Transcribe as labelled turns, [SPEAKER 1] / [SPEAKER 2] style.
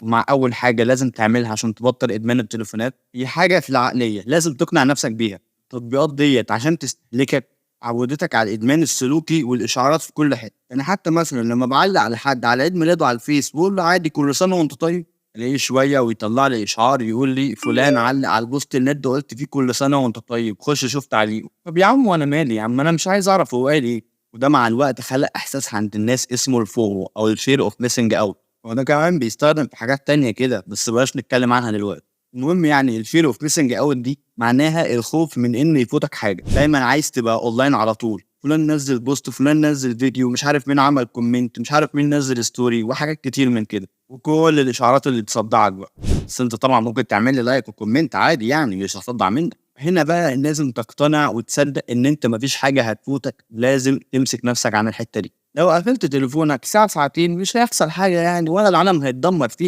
[SPEAKER 1] مع أول حاجة لازم تعملها عشان تبطل إدمان التليفونات هي حاجة في العقلية لازم تقنع نفسك بيها. التطبيقات ديت عشان تستهلكك عودتك على الإدمان السلوكي والإشعارات في كل حتة. أنا حتى مثلا لما بعلق على حد على عيد ميلاده على الفيس بقول له عادي كل سنة وأنت طيب، الاقيه شوية ويطلع لي إشعار يقول لي فلان علق على البوست اللي انت قلت فيه كل سنة وانت طيب، خش شوف تعليقه. طب يا عم وانا مالي يا عم، انا مش عايز اعرف هو قال ايه. وده مع الوقت خلق احساس عند الناس اسمه الفومو او الفير اوف ميسنج اوت، وده كمان بيستخدم في حاجات تانية كده بس بلاش نتكلم عنها دلوقتي. المهم يعني الفير اوف ميسنج اوت دي معناها الخوف من ان يفوتك حاجة، دايما عايز تبقى اونلاين على طول، فلان نزل بوست، فلان نزل فيديو، مش عارف مين عمل كومنت، مش عارف مين نزل ستوري، وحاجات كتير من كده، وكل الاشعارات اللي تصدعك بقى. بس انت طبعا ممكن تعمل لي لايك وكومنت عادي يعني مش هصدع منك. هنا بقى لازم تقتنع وتصدق ان انت مفيش حاجة هتفوتك، لازم تمسك نفسك عن الحتة دي. لو قفلت تليفونك ساعة ساعتين مش هيحصل حاجة يعني، ولا العالم هيتدمر فيها.